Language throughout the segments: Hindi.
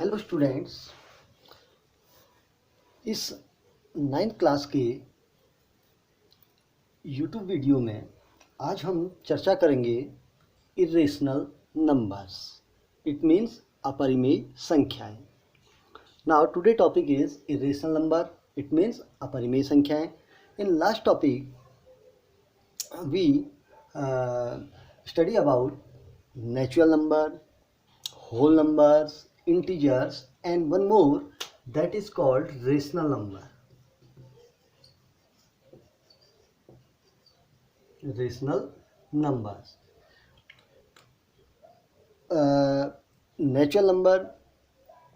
हेलो स्टूडेंट्स, इस 9th क्लास के यूट्यूब वीडियो में आज हम चर्चा करेंगे इर्रेशनल नंबर्स। इट मीन्स अपरिमेय संख्याएं। Now today topic is irrational number, it means अपरिमेय संख्याएं। In last topic we study about natural number, whole numbers, integers, and one more that is called rational number. Rational numbers. Natural number,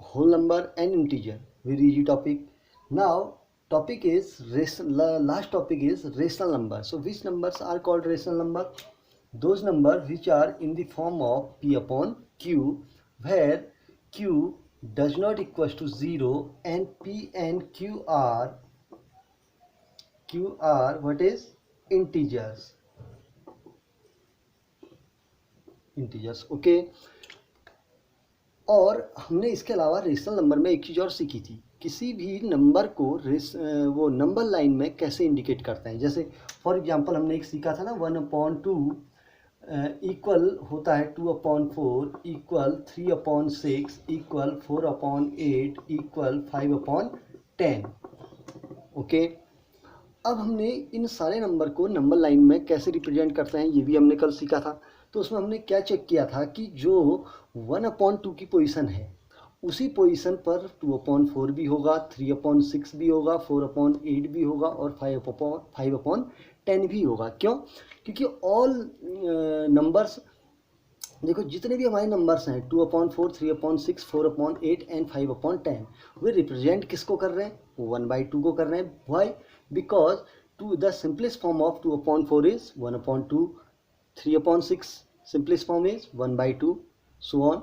whole number, and integer. Very easy topic. Now, topic is last topic is rational number. So, which numbers are called rational number? Those numbers which are in the form of p upon q, where q does not equals to 0 and p and q are what is integers. Okay. और हमने इसके अलावा रेशनल नंबर में एक चीज़ और सीखी थी, किसी भी नंबर को वो नंबर लाइन में कैसे इंडिकेट करते हैं। जैसे फॉर एग्जांपल हमने एक सीखा था ना 1/2 इक्वल होता है 2/4 इक्वल 3/6 इक्वल 4/8 इक्वल 5/10। ओके, अब हमने इन सारे नंबर को नंबर लाइन में कैसे रिप्रेजेंट करते हैं ये भी हमने कल सीखा था। तो उसमें हमने क्या चेक किया था कि जो 1/2 की पोजीशन है उसी पोजीशन पर 2/4 भी होगा, 3/6 भी होगा, 4/8 भी होगा और 5/10 भी होगा। क्यों? क्योंकि ऑल नंबर्स, देखो जितने भी हमारे नंबर्स हैं 2/4, 3/6, 4/8 एंड 5/10, वे रिप्रेजेंट किसको कर रहे हैं? 1/2 को कर रहे हैं। Why? Because the simplest form of 2/4 is 1/2, 3/6 simplest form is 1/2, so on.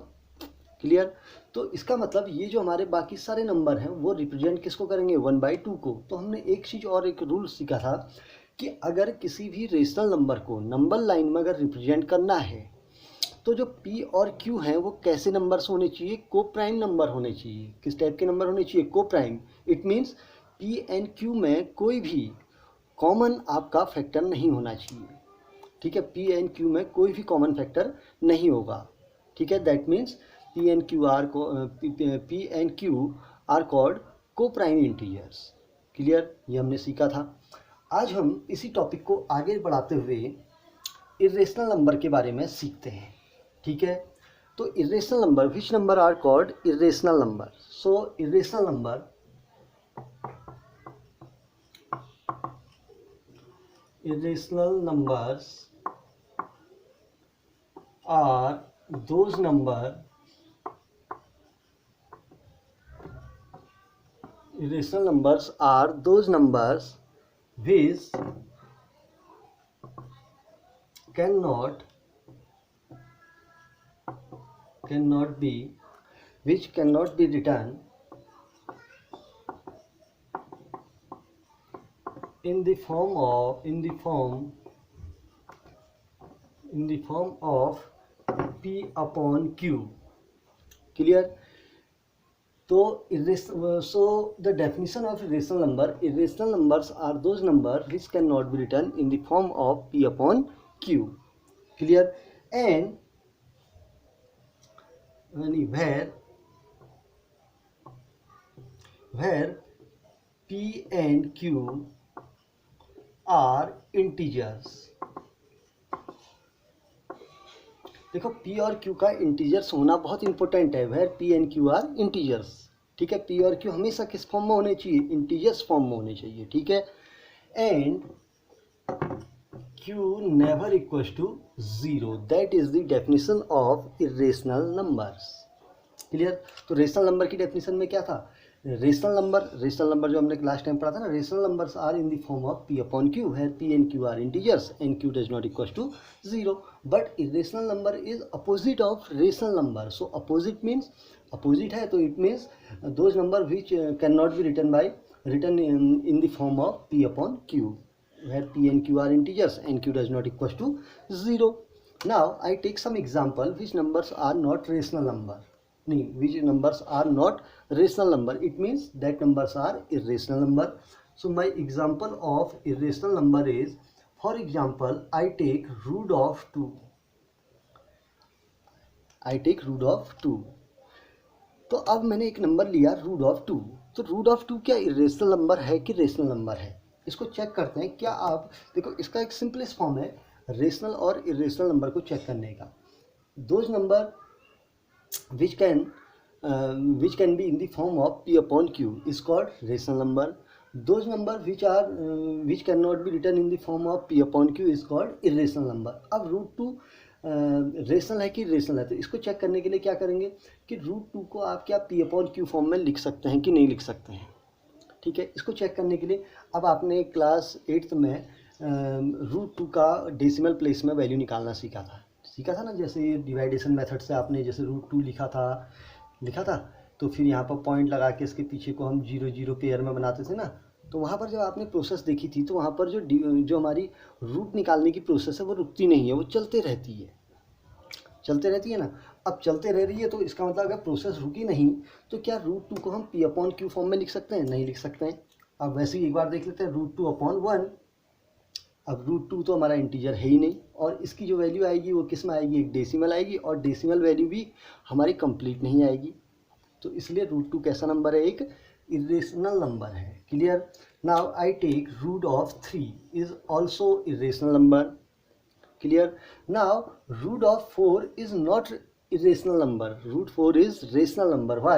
Clear? तो इसका मतलब ये जो हमारे बाकी सारे नंबर हैं वो रिप्रेजेंट किसको करेंगे? 1/2 को। तो हमने एक चीज़ और एक रूल सीखा था कि अगर किसी भी रेशनल नंबर को नंबर लाइन में अगर रिप्रेजेंट करना है तो जो p और q हैं वो कैसे नंबर्स होने चाहिए? को प्राइम नंबर होने चाहिए। किस टाइप के नंबर होने चाहिए? को prime. It means p and q में कोई भी कॉमन आपका फैक्टर नहीं होना चाहिए। ठीक है, p एंड q में कोई भी कॉमन फैक्टर नहीं होगा। ठीक है, that means p and q are called coprime integers. Clear? ये हमने सीखा था। आज हम इसी टॉपिक को आगे बढ़ाते हुए इर्रेशनल नंबर के बारे में सीखते हैं। ठीक है, तो irrational number, which number are called irrational number? So irrational numbers are those numbers which cannot be written in the form of p upon q. Clear? तो so the definition of irrational number, irrational numbers are those numbers which cannot be written in the form of p upon q. Clear? And where p and q are integers. देखो p और q का इंटीजर्स होना बहुत इंपॉर्टेंट है। Where p and q are integers. ठीक है, p और q हमेशा किस फॉर्म में होने चाहिए? इंटीजर्स फॉर्म में होने चाहिए। ठीक है, and q never equals to 0, that is the definition of irrational numbers. Clear? तो रेशनल नंबर की डेफिनेशन में क्या था? रेशनल नंबर जो हमने लास्ट टाइम पढ़ा था ना, rational numbers are in the form of p upon q, where p and q are integers and q does not equals to 0. But irrational number is opposite of rational number. So opposite means, opposite है तो it means those number which can not be written in the form of p upon q, where p and q are integers and q does not equals to 0. Now I take some example which numbers are not rational number. नहीं, which numbers are not rational number, it means that numbers are irrational number. So my example of irrational number is, for example, I take root of 2. I take root of 2. तो अब मैंने एक नंबर लिया रूट ऑफ 2. तो रूट ऑफ 2 क्या इरेशनल नंबर है कि रेशनल नंबर है, इसको चेक करते हैं. क्या आप देखो, इसका एक सिंपलेस्ट फॉर्म है रेशनल और इरेशनल नंबर को चेक करने का. Those number which can be in the form of p upon q is called rational number. Those number which cannot be written in the form of p upon q is called irrational number. अब रूट टू रेशनल है कि रेशनल है, तो इसको चेक करने के लिए क्या करेंगे कि रूट टू को आप क्या पी अपॉन क्यू फॉर्म में लिख सकते हैं कि नहीं लिख सकते हैं. ठीक है, इसको चेक करने के लिए अब आपने क्लास 8th में रूट टू का डेसिमल प्लेस में वैल्यू निकालना सीखा था ना. जैसे डिवाइडेशन मेथड से आपने जैसे रूट टू लिखा था, तो फिर यहाँ पर पॉइंट लगा के इसके पीछे को हम 0 पेयर में बनाते थे ना. तो वहाँ पर जब आपने प्रोसेस देखी थी, तो वहाँ पर जो हमारी रूट निकालने की प्रोसेस है वो रुकती नहीं है, वो चलते रहती है ना. अब चलते रह रही है, तो इसका मतलब अगर प्रोसेस रुकी नहीं, तो क्या रूट टू को हम पी अपॉन क्यू फॉर्म में लिख सकते हैं? नहीं लिख सकते हैं. अब वैसे ही एक बार देख लेते हैं, रूट टू अपॉन 1. अब रूट टू तो हमारा इंटीजर है ही नहीं, और इसकी जो वैल्यू आएगी वो किस में आएगी? एक डेसिमल आएगी, और डेसिमल वैल्यू भी हमारी कंप्लीट नहीं आएगी. तो इसलिए रूट टू कैसा नंबर है? एक इरेशनल नंबर है. Clear? Now I take root of 3 is also irrational number. Clear? Now root of 4 is not irrational number. Root 4 is rational number. Why?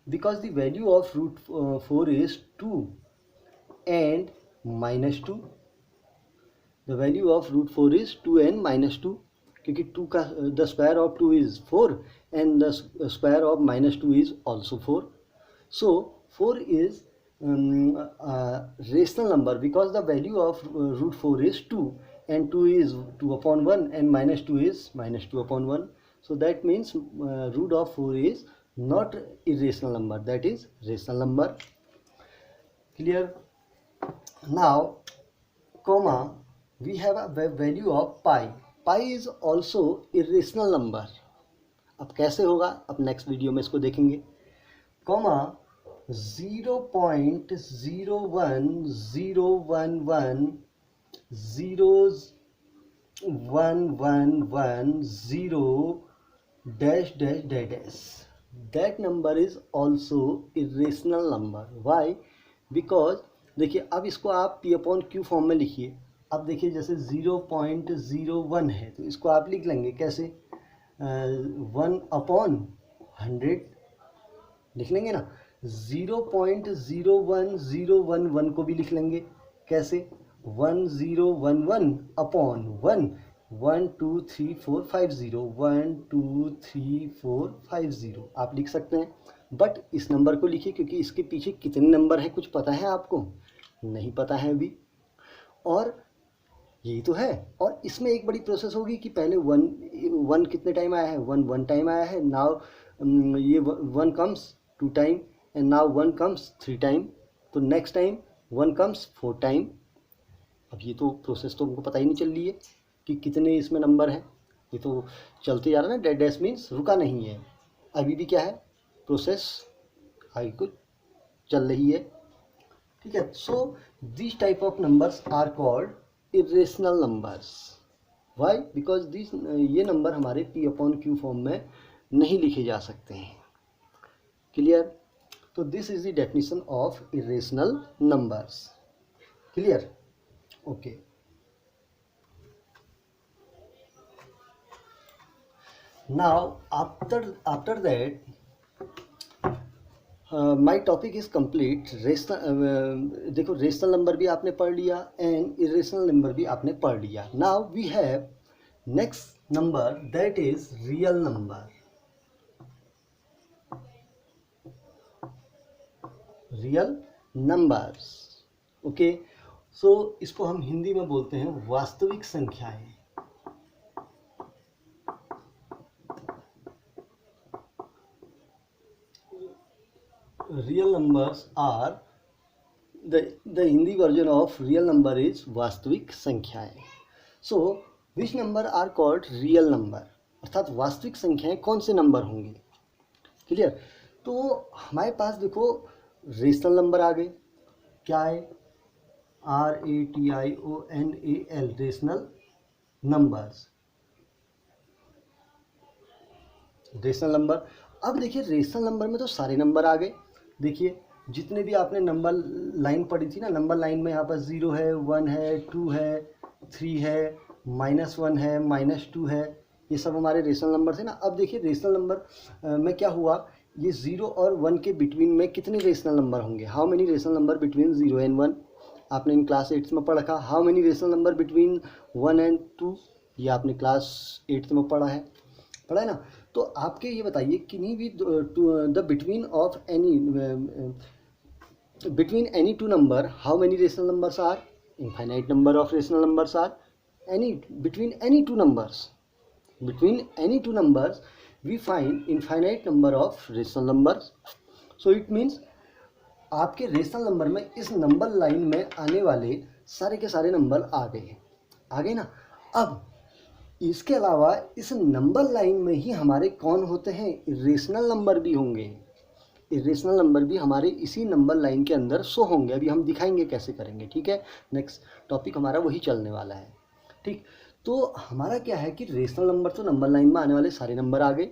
Because the value of root 4 is 2 and minus 2. The value of root 4 is 2 and minus 2, क्योंकि 2 का the square of 2 is 4 and the square of minus 2 is also 4. So 4 is rational number because the value of root 4 is 2 and 2 is 2 upon 1 and minus 2 is minus 2 upon 1. So that means root of 4 is not irrational number, that is rational number. Clear? Now comma, we have a value of pi. Pi is also irrational number. अब कैसे होगा? अब नेक्स्ट वीडियो में इसको देखेंगे. Comma 0.010110 dash dash dash dash. That number is also irrational number. Why? Because देखिए, अब इसको आप p अपॉन q फॉर्म में लिखिए. अब देखिए, जैसे 0.01 है, तो इसको आप लिख लेंगे कैसे? 1 अपॉन 100 लिख लेंगे ना. 0.01011 को भी लिख लेंगे कैसे? 1011 अपॉन 1. 1 2 3 4 5 0 1 2 3 4 5 0 आप लिख सकते हैं. बट इस नंबर को लिखिए, क्योंकि इसके पीछे कितने नंबर हैं कुछ पता है आपको? नहीं पता है अभी. और यही तो है. और इसमें एक बड़ी प्रोसेस होगी कि पहले 1 कितने टाइम आया है? 1 टाइम आया है. नाउ ये 1 comes 2 time and now 1 comes 3 time. तो नेक्स्ट टाइम 1 कम्स 4 टाइम. अब ये तो प्रोसेस तो हमको पता ही नहीं चल रही है कि कितने इसमें नंबर हैं. ये तो चलते जा रहा है ना. डैश मीन्स रुका नहीं है, अभी भी क्या है? प्रोसेस आगे को चल रही है. ठीक है. So this type of numbers are called irrational numbers. Why? Because this ये नंबर हमारे पी अपॉन क्यू फॉर्म में नहीं लिखे जा सकते हैं. क्लियर? तो this is the definition of irrational numbers. Clear? Okay. Now after that my topic is complete. देखो, रेशनल नंबर भी आपने पढ़ लिया एंड इरेशनल नंबर भी आपने पढ़ लिया. Now we have next number, that is real number. Real numbers. Okay. So इसको हम हिंदी में बोलते हैं वास्तविक संख्याएं. Real numbers are the Hindi version of real number is वास्तविक संख्याएं. So which number are called real number? अर्थात वास्तविक संख्याएं कौन से नंबर होंगे? क्लियर। तो हमारे पास देखो रेशनल नंबर आ गए, क्या है, RATIONAL, rational numbers, rational number. अब देखिए रेशनल नंबर में तो सारे नंबर आ गए। देखिए जितने भी आपने नंबर लाइन पढ़ी थी ना, नंबर लाइन में यहाँ पर 0 है, 1 है, 2 है, 3 है, -1 है, -2 है, ये सब हमारे रेशनल नंबर थे ना। अब देखिए रेशनल नंबर में क्या हुआ, ये 0 और 1 के बिटवीन में कितने रेशनल नंबर होंगे, how many rational number between 0 and 1, आपने इन क्लास 8 में पढ़ा था। How many rational number between 1 and 2, ये आपने क्लास 8 में पढ़ा है ना। तो आपके ये बताइए किन्हीं भी the between of any between any two number how many rational numbers are, infinite number of rational numbers are any between any two numbers, between any two numbers we find infinite number of rational numbers. So it means आपके रेशनल नंबर में इस नंबर लाइन में आने वाले सारे के सारे नंबर आ गए ना। अब इसके अलावा इस नंबर लाइन में ही हमारे कौन होते हैं, इरेशनल नंबर भी होंगे, इरेशनल नंबर भी हमारे इसी नंबर लाइन के अंदर शो होंगे। अभी हम दिखाएंगे कैसे करेंगे, ठीक है। नेक्स्ट टॉपिक हमारा वही चलने वाला है, ठीक। तो हमारा क्या है कि रेशनल नंबर तो नंबर लाइन में आने वाले सारे नंबर आए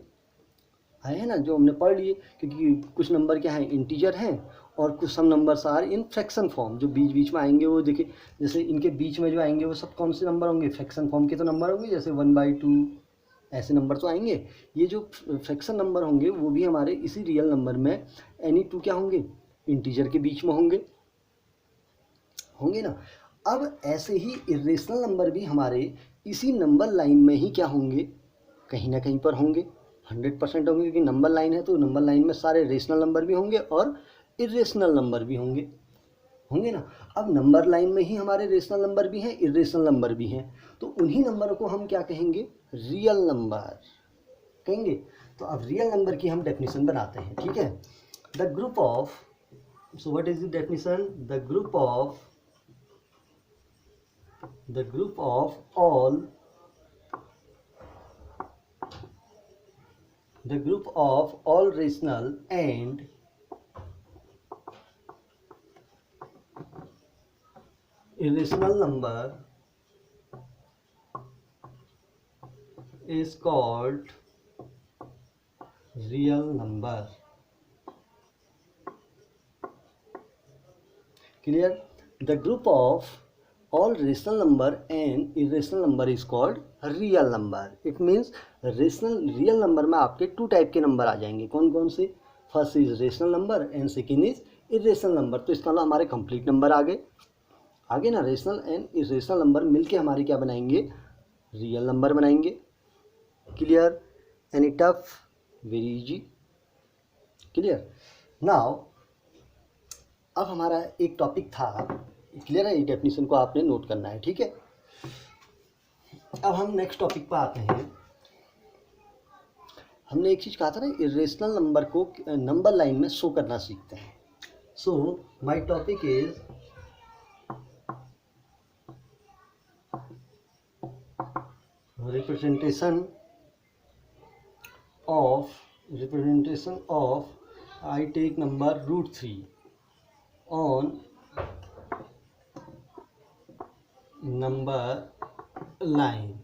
हैं ना, जो हमने पढ़ लिए, क्योंकि कुछ नंबर क्या है इंटीजर हैं और कुछ some numbers are in fraction form, जो बीच बीच में आएंगे वो देखिए, जैसे इनके बीच में जो आएंगे वो सब कौन से नंबर होंगे, फ्रैक्शन फॉर्म के तो नंबर होंगे, जैसे 1/2 ऐसे नंबर तो आएंगे। ये जो फ्रैक्शन नंबर होंगे वो भी हमारे इसी रियल नंबर में एनी टू क्या होंगे, इंटीजर के बीच में होंगे ना। अब ऐसे ही इरेशनल नंबर भी हमारे इसी नंबर लाइन में ही क्या होंगे, कहीं ना कहीं पर होंगे, 100% होंगे, क्योंकि नंबर लाइन है तो नंबर लाइन में सारे रेशनल नंबर भी होंगे और इरेशनल नंबर भी होंगे ना। अब नंबर लाइन में ही हमारे रेशनल नंबर भी हैं, इरेशनल नंबर भी हैं, तो उन्हीं नंबर को हम क्या कहेंगे, रियल नंबर कहेंगे। तो अब रियल नंबर की हम डेफिनेशन बनाते हैं, ठीक है। The group of, so what is the definition, the group of all rational and irrational number is called real number. Clear? The group of all rational number and irrational number is called real number. It means real number में आपके 2 टाइप के नंबर आ जाएंगे, कौन कौन से, first is rational number and second is irrational number. तो इसका मतलब हमारे कंप्लीट नंबर आगे ना, रेशनल एंड इरेशनल नंबर मिलके हमारे क्या बनाएंगे, रियल नंबर बनाएंगे। Clear? Any tough? Very easy. Clear? Now अब हमारा एक टॉपिक था, क्लियर है, ये डेफिनेशन को आपने नोट करना है, ठीक है। अब हम नेक्स्ट टॉपिक पर आते हैं। हमने एक चीज़ कहा था ना, इरेशनल नंबर को नंबर लाइन में शो करना सीखते हैं। So my topic is representation of I take number √3 on number line,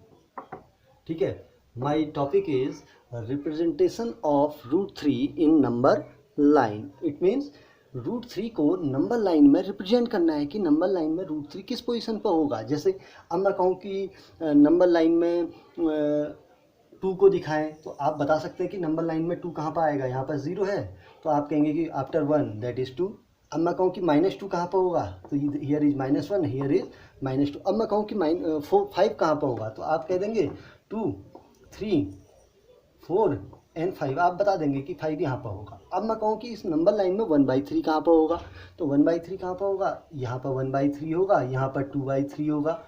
ठीक है। My topic is representation of √3 in number line. It means √3 को नंबर लाइन में रिप्रेजेंट करना है कि नंबर लाइन में √3 किस पोजीशन पर होगा। जैसे अब मैं कहूँ कि नंबर लाइन में 2 को दिखाएं, तो आप बता सकते हैं कि नंबर लाइन में 2 कहाँ पर आएगा, यहाँ पर 0 है तो आप कहेंगे कि आफ्टर 1 दैट इज़ 2। अब मैं कहूँ कि -2 कहाँ पर होगा, तो हियर इज -1, हियर इज -2। अब मैं कहूँ कि 5 कहाँ पर होगा, तो आप कह देंगे 2, 3, 4 एंड 5, आप बता देंगे कि 5 यहाँ पर होगा। अब मैं कहूँ कि इस नंबर लाइन में 1/3 कहाँ पर होगा, तो 1/3 कहाँ पर होगा, यहाँ पर 1/3 होगा, यहाँ पर 2/3 होगा।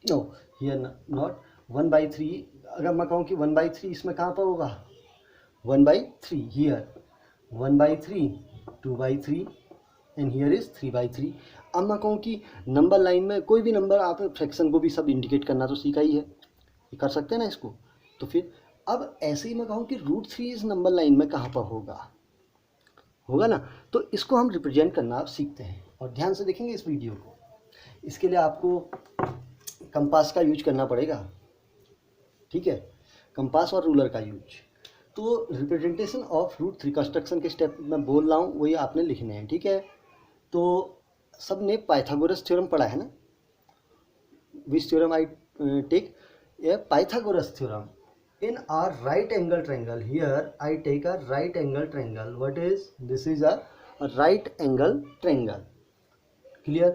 No here not 1/3। अगर मैं कहूँ कि 1/3 इसमें कहाँ पर होगा, 1/3 हियर, 1/3, 2/3 एंड हियर इज 3/3। अब मैं कहूँ कि नंबर लाइन में कोई भी नंबर, आप फ्रैक्शन को भी सब इंडिकेट करना तो सीखा ही है, ये कर सकते हैं ना इसको। तो फिर अब ऐसे ही मैं कहूँ कि √3 इस नंबर लाइन में कहाँ पर होगा ना, तो इसको हम रिप्रेजेंट करना आप सीखते हैं और ध्यान से देखेंगे इस वीडियो को। इसके लिए आपको कंपास का यूज करना पड़ेगा, ठीक है, कंपास और रूलर का यूज। तो रिप्रेजेंटेशन ऑफ √3 कंस्ट्रक्शन के स्टेप मैं बोल रहा हूँ वही आपने लिखने हैं, ठीक है। तो सब ने पाइथागोरस थ्योरम पढ़ा है ना, which theorem I take a Pythagoras theorem in a right angle triangle. Here I take a right angle triangle. What is this? Is a right angle triangle. Clear?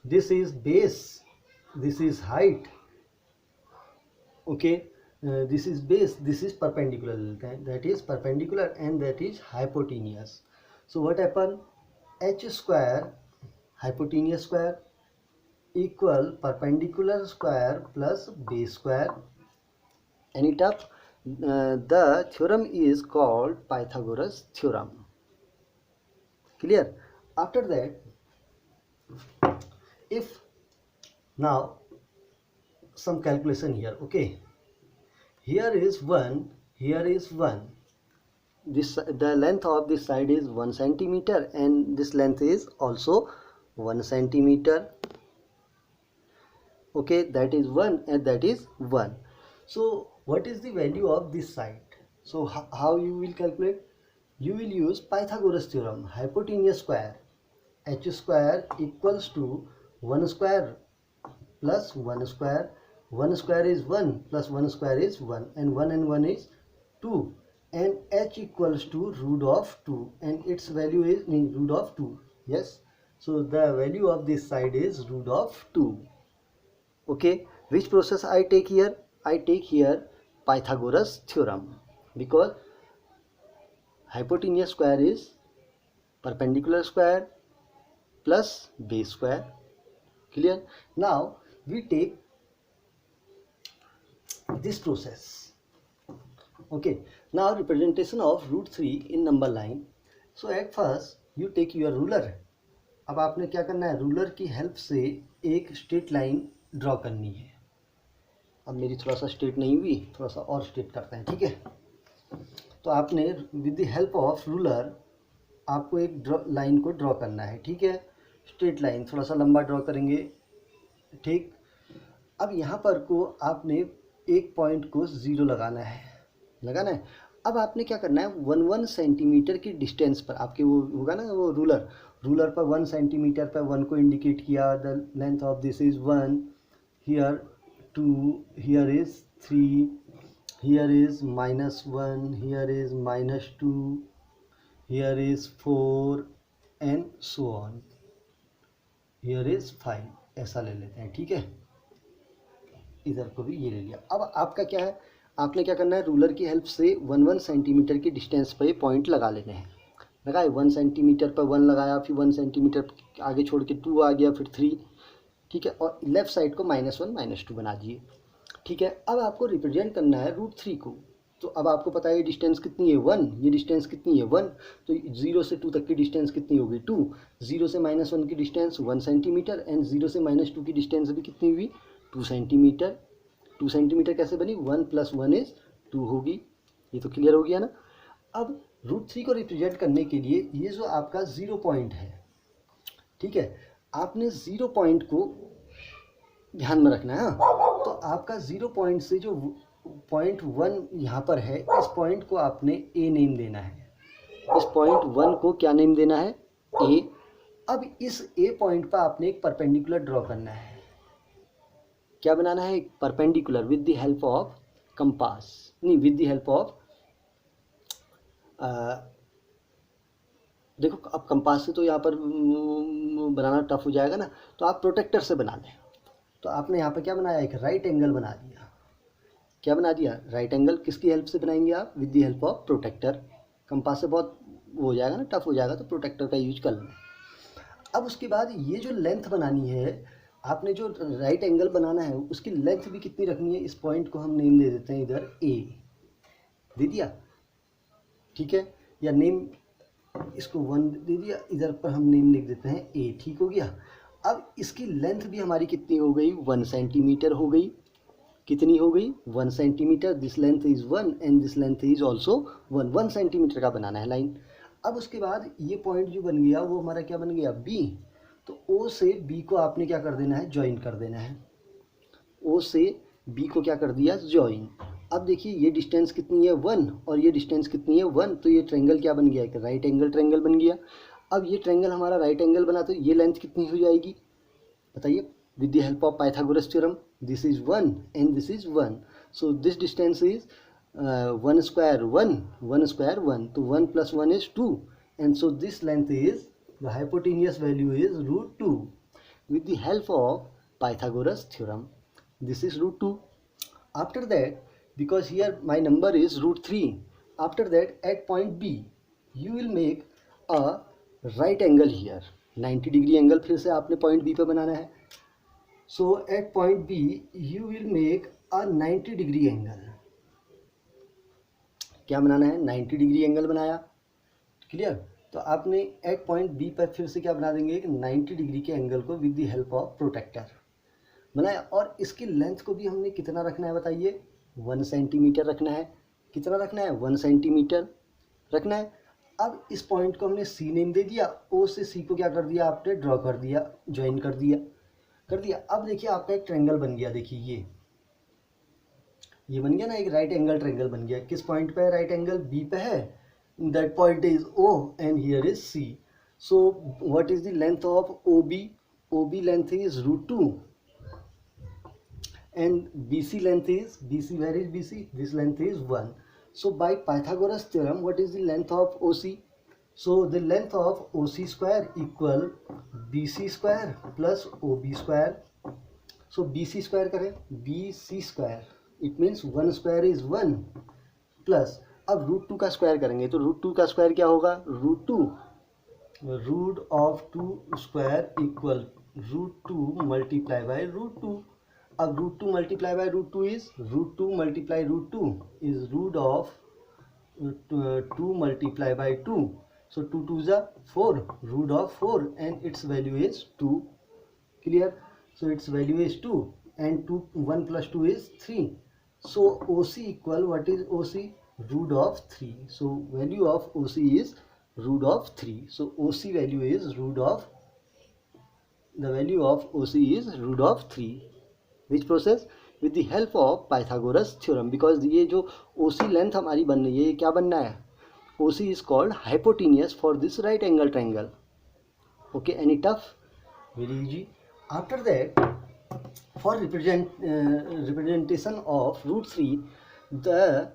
This is base, this is height, okay. This is base, this is perpendicular, that is perpendicular, and that is hypotenuse. So what happen? H square hypotenuse square equal perpendicular square plus base square. Any tough? The theorem is called Pythagoras theorem. Clear? After that, if now some calculation here, okay, here is 1, here is 1, this the length of this side is 1 centimeter and this length is also 1 centimeter, okay, that is 1 and that is 1. So what is the value of this side? So how you will calculate? You will use Pythagoras theorem. Hypotenuse square h square equals to 1 square plus 1 square. 1 square is 1 plus 1 square is 1 and 1 is 2, and h equals to root of 2 and its value is root of 2. Yes, so the value of this side is root of 2. Okay, which process I take here? I take here Pythagoras theorem, because hypotenuse square is perpendicular square plus base square. Clear? Now we take this process. Okay, now representation of √3 in number line. So at first you take your ruler. अब आपने क्या करना है? रूलर की हेल्प से एक स्ट्रेट लाइन ड्रॉ करनी है। अब मेरी थोड़ा सा स्ट्रेट नहीं हुई, थोड़ा सा और स्ट्रेट करते हैं, ठीक है। तो आपने with the help of ruler आपको एक लाइन को ड्रॉ करना है, ठीक है, स्ट्रेट लाइन, थोड़ा सा लंबा ड्रॉ करेंगे, ठीक। अब यहाँ पर को आपने एक पॉइंट को 0 लगाना है। अब आपने क्या करना है? 1 सेंटीमीटर की डिस्टेंस पर आपके वो होगा ना, वो रूलर पर 1 सेंटीमीटर पर 1 को इंडिकेट किया। The length of this is 1, here 2, here is 3, here is -1, here is -2, here is 4 and so on, here is 5, ऐसा ले लेते हैं, ठीक है। इधर को भी ये ले लिया। अब आपका क्या है? आपने क्या करना है? रूलर की हेल्प से 1 सेंटीमीटर की डिस्टेंस पर पॉइंट लगा लेने हैं। लगाए 1 सेंटीमीटर पर 1 लगाया, फिर 1 सेंटीमीटर आगे छोड़ के 2 आ गया, फिर 3, ठीक है, और लेफ्ट साइड को -1 -2 बना दिए, ठीक है। अब आपको रिप्रेजेंट करना है √3 को। तो अब आपको पता है ये डिस्टेंस कितनी है? 1, ये डिस्टेंस कितनी है? 1, तो 0 से 2 तक की डिस्टेंस कितनी होगी? 2, 0 से -1 की डिस्टेंस 1 सेंटीमीटर एंड 0 से -2 की डिस्टेंस भी कितनी हुई? 2 सेंटीमीटर। 2 सेंटीमीटर कैसे बनी? 1 + 1 = 2 होगी। ये तो क्लियर हो गया ना। अब √3 को रिप्रेजेंट करने के लिए ये जो आपका 0 पॉइंट है, ठीक है, आपने 0 पॉइंट को ध्यान में रखना है। तो आपका 0 पॉइंट से जो पॉइंट 1 यहाँ पर है, इस पॉइंट को आपने ए नेम देना है। इस पॉइंट 1 को क्या नेम देना है? ए। अब इस ए पॉइंट पर आपने एक परपेंडिकुलर ड्रॉ करना है। क्या बनाना है? एक perpendicular with the help of compass, नहीं, विद द हेल्प ऑफ देखो, अब कंपास से तो यहाँ पर बनाना टफ हो जाएगा ना, तो आप प्रोटेक्टर से बना लें। तो आपने यहाँ पर क्या बनाया? एक राइट एंगल बना दिया। क्या बना दिया? Right angle. किसकी हेल्प से बनाएंगे आप? With the help of protractor. Compass से बहुत वो हो जाएगा ना, टफ हो जाएगा, तो प्रोटेक्टर का यूज कर लें। अब उसके बाद ये जो लेंथ बनानी है, आपने जो राइट एंगल बनाना है उसकी लेंथ भी कितनी रखनी है? इस पॉइंट को हम नेम दे देते हैं इधर ए, दे दिया, ठीक है, या नेम इसको 1 दे दिया, इधर पर हम नेम लिख देते हैं ए, ठीक हो गया। अब इसकी लेंथ भी हमारी कितनी हो गई? 1 सेंटीमीटर हो गई, कितनी हो गई 1 centimetre, this length is 1 and this length is also 1 centimetre का बनाना है लाइन। अब उसके बाद ये पॉइंट जो बन गया वो हमारा क्या बन गया बी, तो ओ से बी को आपने क्या कर देना है ज्वाइन कर देना है, ओ से बी को क्या कर दिया ज्वाइन। अब देखिए ये डिस्टेंस कितनी है 1 और ये डिस्टेंस कितनी है 1, तो ये ट्रायंगल क्या बन गया, एक राइट एंगल ट्रायंगल बन गया। अब ये ट्रायंगल हमारा राइट एंगल बना तो ये लेंथ कितनी हो जाएगी बताइए, with the help of Pythagoras theorem, this is 1 and this is 1, so this distance is 1 square 1, 1 square 1, तो 1 + 1 is 2, and so this length is, the hypotenuse value is √2 with the help of Pythagoras theorem. This is √2. After that, because here my number is √3, after that at point B you will make a right angle here, 90 degree angle फिर से आपने point B पे बनाना है। So at point B you will make a 90 degree angle, क्या बनाना है 90 डिग्री एंगल बनाया, क्लियर। तो आपने एट पॉइंट बी पर फिर से क्या बना देंगे एक 90 डिग्री के एंगल को with the help of protractor बनाया, और इसकी लेंथ को भी हमने कितना रखना है बताइए 1 सेंटीमीटर रखना है, कितना रखना है 1 सेंटीमीटर रखना है। अब इस पॉइंट को हमने सी नेम दे दिया, ओ से सी को क्या कर दिया आपने ड्रॉ कर दिया, ज्वाइन कर दिया। अब देखिए आपका एक ट्रायंगल बन गया, देखिए ये बन गया ना, एक राइट एंगल ट्रायंगल बन गया। किस पॉइंट पे है राइट एंगल बी पे है, that point is O and here is C. So what is the length of O B length is √2 and BC length is, BC, where is BC, this length is 1. So by Pythagoras theorem what is the length of OC, so the length of OC square equal BC square plus OB square. So BC square करें, BC square it means 1 square is 1 plus, अब √2 का स्क्वायर करेंगे तो √2 का स्क्वायर क्या होगा √2, √2 स्क्वायर इक्वल √2 मल्टीप्लाई बाय √2। अब √2 multiply by √2 is √2 multiply √2 is √2 multiply by 2, so 2 2 is 4, √4 and its value is 2, clear। So its value is 2 and 2 1 + 2 is 3, so OC equal, what is OC, √3, so value of OC is √3, so OC value is the value of OC is √3, which process with the help of Pythagoras theorem, because ये जो OC लेंथ हमारी बन रही है ये क्या बनना है, OC is called hypotenuse for this right angle triangle. Okay, any tough, very easy. After that, for representation of √3, the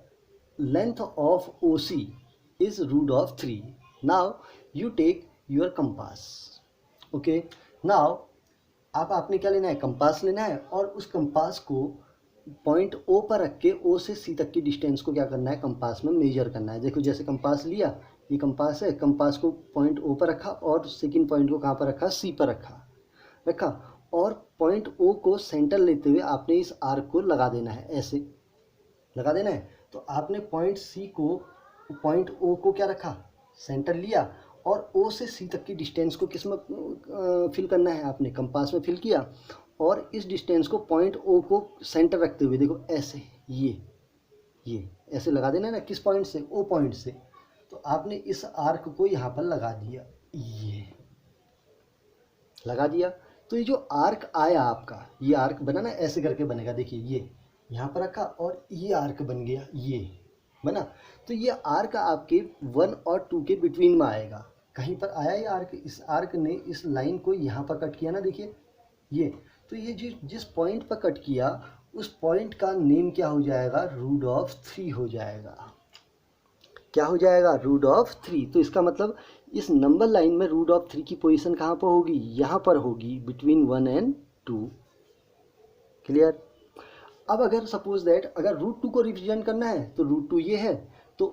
length of OC is √3. Now you take your compass. Okay, now आप आपने क्या लेना है कंपास लेना है, और उस कंपास को पॉइंट ओ पर रख के ओ से सी तक की डिस्टेंस को क्या करना है कंपास में मेजर करना है। देखो जैसे कंपास लिया, ये कंपास है, कंपास को पॉइंट ओ पर रखा और सेकंड पॉइंट को कहाँ पर रखा सी पर रखा और पॉइंट ओ को सेंटर लेते हुए आपने इस आर्क को लगा देना है, ऐसे लगा देना है। तो आपने पॉइंट सी को, पॉइंट ओ को क्या रखा सेंटर लिया, और ओ से सी तक की डिस्टेंस को किस में फिल करना है आपने कंपास में फिल किया, और इस डिस्टेंस को पॉइंट ओ को सेंटर रखते हुए देखो ऐसे ये ऐसे लगा देना है ना, किस पॉइंट से ओ पॉइंट से। तो आपने इस आर्क को यहाँ पर लगा दिया, ये लगा दिया, तो ये जो आर्क आया आपका, ये आर्क बना ना ऐसे करके बनेगा, देखिए ये यहाँ पर रखा और ये आर्क बन गया, ये बना। तो ये आर्क आपके 1 और 2 के बिटवीन में आएगा, कहीं पर आया ये आर्क, इस आर्क ने इस लाइन को यहाँ पर कट किया ना, देखिए ये, तो ये जिस पॉइंट पर कट किया उस पॉइंट का नेम क्या हो जाएगा √3 हो जाएगा, क्या हो जाएगा √3। तो इसका मतलब इस नंबर लाइन में √3 की पोजीशन कहाँ पर होगी, यहाँ पर होगी, बिटवीन 1 and 2, क्लियर। अब अगर सपोज दैट अगर √2 को रिप्रेजेंट करना है तो √2 ये है, तो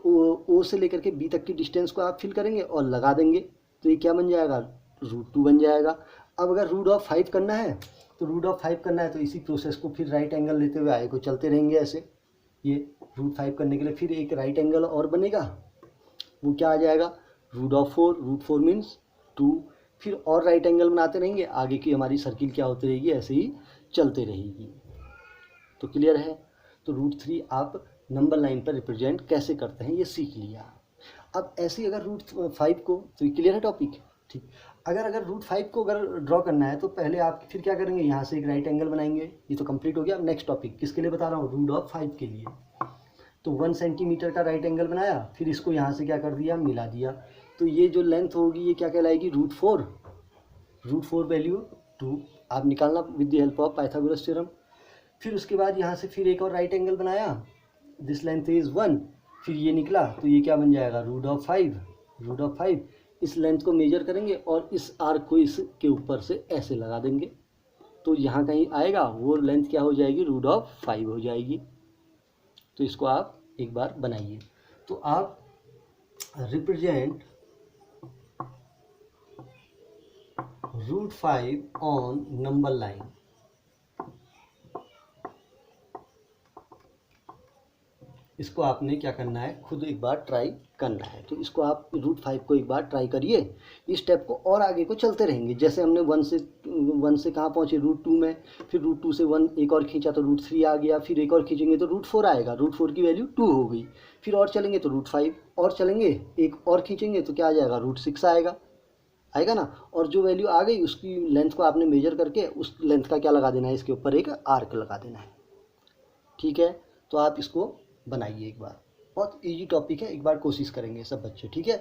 ओ से लेकर के बी तक की डिस्टेंस को आप फिल करेंगे और लगा देंगे, तो ये क्या बन जाएगा √2 बन जाएगा। अब अगर √5 करना है तो √5 करना है तो इसी प्रोसेस को फिर राइट एंगल लेते हुए आगे को चलते रहेंगे ऐसे, ये √5 करने के लिए फिर एक राइट एंगल और बनेगा, वो क्या आ जाएगा √4 मीन्स 2, फिर और राइट एंगल बनाते रहेंगे, आगे की हमारी सर्किल क्या होती रहेगी ऐसे ही चलते रहेगी। तो क्लियर है। तो √3 आप नंबर लाइन पर रिप्रेजेंट कैसे करते हैं ये सीख लिया। अब ऐसे ही अगर √5 को, तो क्लियर है टॉपिक, ठीक। अगर √5 को अगर ड्रॉ करना है तो पहले आप फिर क्या करेंगे, यहाँ से एक राइट एंगल बनाएंगे। ये तो कंप्लीट हो गया। अब नेक्स्ट टॉपिक किसके लिए बता रहा हूँ, √5 के लिए। तो 1 सेंटीमीटर का राइट एंगल बनाया, फिर इसको यहाँ से क्या कर दिया, मिला दिया। तो ये जो लेंथ होगी ये क्या कहलाएगी, √4 वैल्यू 2 आप निकालना with the help of Pythagoras theorem. फिर उसके बाद यहाँ से फिर एक और राइट एंगल बनाया, दिस लेंथ इज़ 1, फिर ये निकला तो ये क्या बन जाएगा, √5। इस लेंथ को मेजर करेंगे और इस आर्क को इसके ऊपर से ऐसे लगा देंगे, तो यहाँ कहीं आएगा वो लेंथ क्या हो जाएगी, √5 हो जाएगी। तो इसको आप एक बार बनाइए। तो आप रिप्रेजेंट √5 ऑन नंबर लाइन। इसको आपने क्या करना है, खुद एक बार ट्राई करना है। तो इसको आप √5 को एक बार ट्राई करिए। इस स्टेप को और आगे को चलते रहेंगे। जैसे हमने 1 से कहाँ पहुँचे, √2 में, फिर √2 से 1 एक और खींचा तो √3 आ गया, फिर एक और खींचेंगे तो √4 आएगा, √4 की वैल्यू 2 हो गई। फिर और चलेंगे तो √5 और चलेंगे, एक और खींचेंगे तो क्या आ जाएगा, √6 आएगा ना। और जो वैल्यू आ गई उसकी लेंथ को आपने मेजर करके उस लेंथ का क्या लगा देना है, इसके ऊपर एक आर्क लगा देना है। ठीक है, तो आप इसको बनाइए एक बार। बहुत इजी टॉपिक है, एक बार कोशिश करेंगे सब बच्चे, ठीक है।